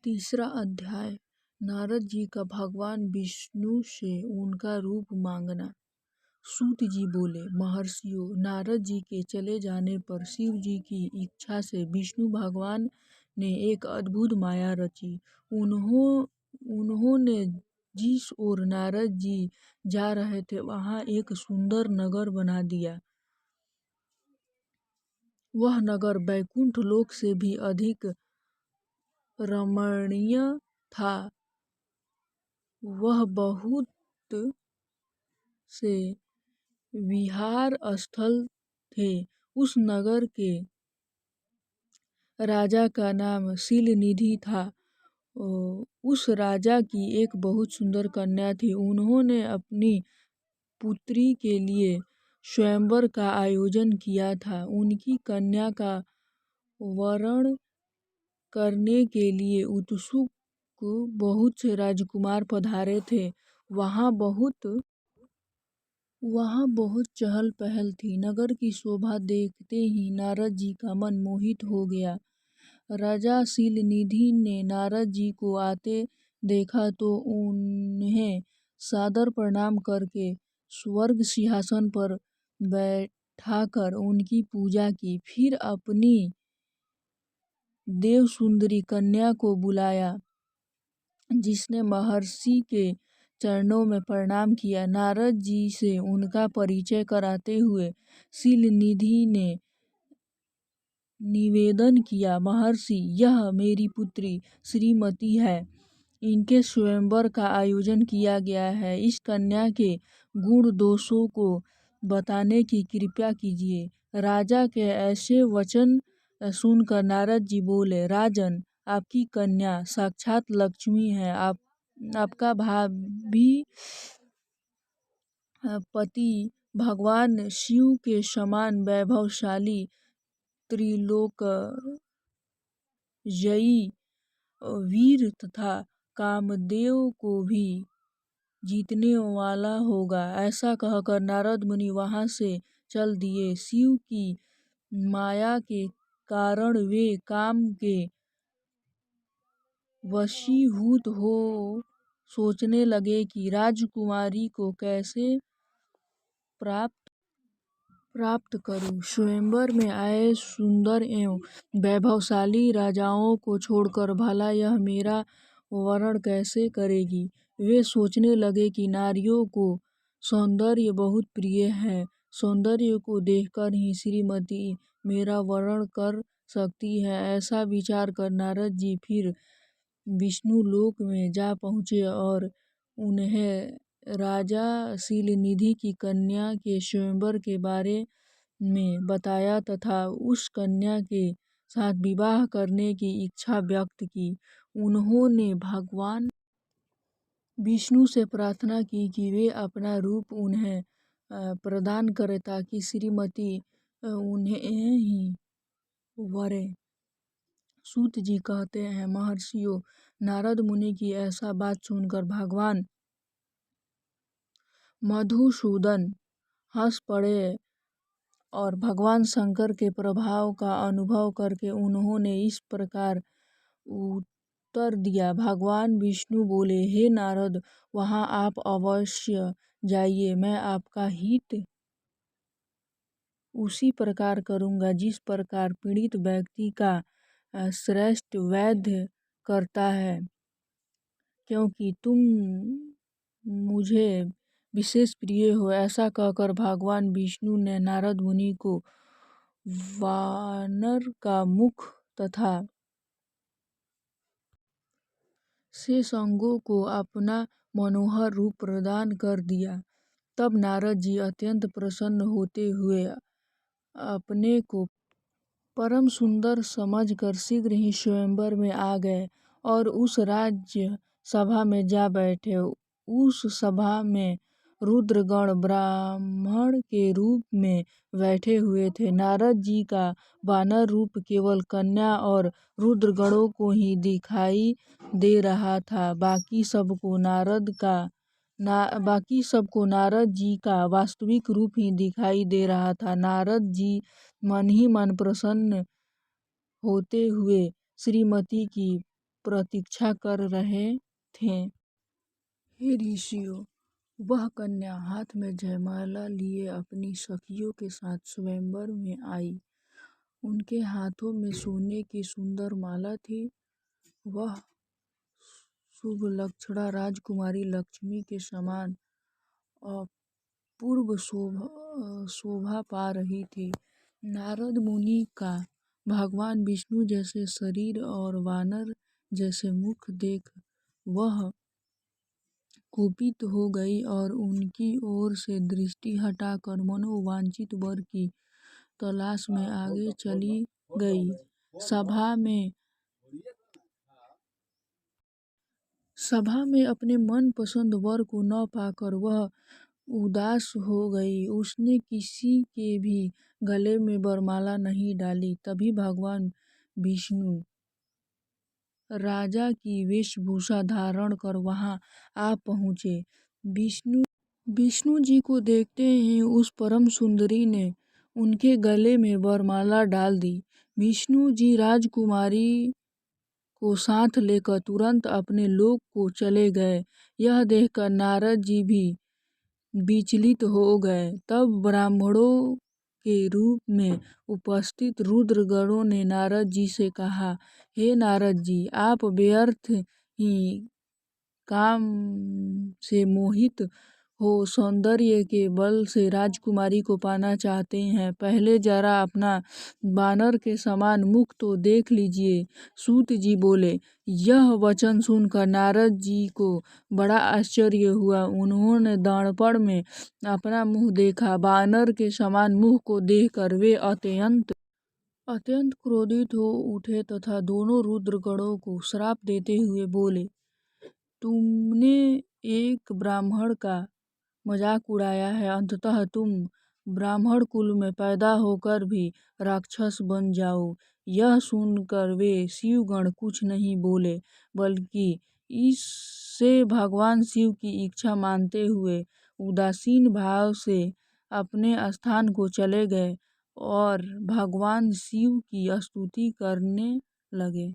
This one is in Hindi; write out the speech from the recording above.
तीसरा अध्याय। नारद जी का भगवान विष्णु से उनका रूप मांगना। सूत जी बोले, महर्षियों, नारद जी के चले जाने पर शिव जी की इच्छा से विष्णु भगवान ने एक अद्भुत माया रची। उन्होंने जिस ओर नारद जी जा रहे थे वहां एक सुंदर नगर बना दिया। वह नगर बैकुंठ लोक से भी अधिक रमणीय था। वह बहुत से विहार स्थल थे। उस नगर के राजा का नाम शीलनिधि था। उस राजा की एक बहुत सुंदर कन्या थी। उन्होंने अपनी पुत्री के लिए स्वयंवर का आयोजन किया था। उनकी कन्या का वरण करने के लिए उत्सुक बहुत से राजकुमार पधारे थे। वहाँ बहुत चहल पहल थी। नगर की शोभा देखते ही नारद जी का मन मोहित हो गया। राजा शीलनिधि ने नारद जी को आते देखा तो उन्हें सादर प्रणाम करके स्वर्ग सिंहासन पर बैठाकर उनकी पूजा की। फिर अपनी देव सुंदरी कन्या को बुलाया, जिसने महर्षि के चरणों में प्रणाम किया। नारद जी से उनका परिचय कराते हुए शीलनिधि ने निवेदन किया, महर्षि, यह मेरी पुत्री श्रीमती है। इनके स्वयंवर का आयोजन किया गया है। इस कन्या के गुण दोषों को बताने की कृपा कीजिए। राजा के ऐसे वचन सुनकर नारद जी बोले, राजन, आपकी कन्या साक्षात लक्ष्मी है। आपका भावी पति भगवान शिव के समान वैभवशाली, त्रिलोकजयी वीर तथा कामदेव को भी जीतने वाला होगा। ऐसा कहकर नारद मुनि वहां से चल दिए। शिव की माया के कारण वे काम के वशीभूत हो सोचने लगे कि राजकुमारी को कैसे प्राप्त करूं। स्वयंवर में आए सुंदर एवं वैभवशाली राजाओं को छोड़कर भला यह मेरा वरण कैसे करेगी। वे सोचने लगे कि नारियों को सौंदर्य बहुत प्रिय है। सौंदर्य को देखकर ही श्रीमती मेरा वरण कर सकती है। ऐसा विचार कर नारद जी फिर विष्णु लोक में जा पहुँचे और उन्हें राजा शीलनिधि की कन्या के स्वयंवर के बारे में बताया तथा उस कन्या के साथ विवाह करने की इच्छा व्यक्त की। उन्होंने भगवान विष्णु से प्रार्थना की कि वे अपना रूप उन्हें प्रदान करें ताकि श्रीमती उन्हें ही वरे। सूत जी कहते हैं, महर्षियों, नारद मुनि की ऐसा बात सुनकर भगवान मधुसूदन हंस पड़े और भगवान शंकर के प्रभाव का अनुभव करके उन्होंने इस प्रकार उत्तर दिया। भगवान विष्णु बोले, हे नारद, वहां आप अवश्य जाइए। मैं आपका हित उसी प्रकार करूंगा जिस प्रकार पीड़ित व्यक्ति का श्रेष्ठ वैद्य करता है, क्योंकि तुम मुझे विशेष प्रिय हो। ऐसा कहकर भगवान विष्णु ने नारद मुनि को वानर का मुख तथा शेष अंगों को अपना मनोहर रूप प्रदान कर दिया। तब नारद जी अत्यंत प्रसन्न होते हुए अपने को परम सुंदर समझकर शीघ्र ही स्वयंवर में आ गए और उस राज्य सभा में जा बैठे। उस सभा में रुद्रगण ब्राह्मण के रूप में बैठे हुए थे। नारद जी का वानर रूप केवल कन्या और रुद्रगणों को ही दिखाई दे रहा था। बाकी सबको नारद जी का वास्तविक रूप ही दिखाई दे रहा था। नारद जी मन ही मन प्रसन्न होते हुए श्रीमती की प्रतीक्षा कर रहे थे। हे ऋषियों, वह कन्या हाथ में जयमाला लिए अपनी सखियों के साथ स्वयंवर में आई। उनके हाथों में सोने की सुंदर माला थी। वह शुभ लक्षणा राजकुमारी लक्ष्मी के समान अपूर्व शोभा पा रही थी। नारद मुनि का भगवान विष्णु जैसे शरीर और वानर जैसे मुख देख वह कुपित हो गई और उनकी ओर से दृष्टि हटाकर मनोवांछित वर की तलाश में आगे चली गई। सभा में अपने मन पसंद वर को न पाकर वह उदास हो गई। उसने किसी के भी गले में वरमाला नहीं डाली। तभी भगवान विष्णु राजा की वेशभूषा धारण कर वहां आ पहुँचे। विष्णु जी को देखते ही उस परम सुंदरी ने उनके गले में वरमाला डाल दी। विष्णु जी राजकुमारी को साथ लेकर तुरंत अपने लोक को चले गए। यह देखकर नारद जी भी विचलित हो गए। तब ब्राह्मणों के रूप में उपस्थित रुद्रगणों ने नारद जी से कहा, हे नारद जी, आप व्यर्थ ही काम से मोहित हो सौंदर्य के बल से राजकुमारी को पाना चाहते हैं। पहले जरा अपना वानर के समान मुख तो देख लीजिए। सूत जी बोले। यह वचन सुनकर नारद जी को बड़ा आश्चर्य हुआ। उन्होंने दर्पण में अपना मुंह देखा। वानर के समान मुख को देखकर वे अत्यंत क्रोधित हो उठे तथा दोनों रुद्रगणों को श्राप देते हुए बोले, तुमने एक ब्राह्मण का मजाक उड़ाया है। अंततः तुम ब्राह्मण कुल में पैदा होकर भी राक्षस बन जाओ। यह सुनकर वे शिवगण कुछ नहीं बोले, बल्कि इससे भगवान शिव की इच्छा मानते हुए उदासीन भाव से अपने स्थान को चले गए और भगवान शिव की स्तुति करने लगे।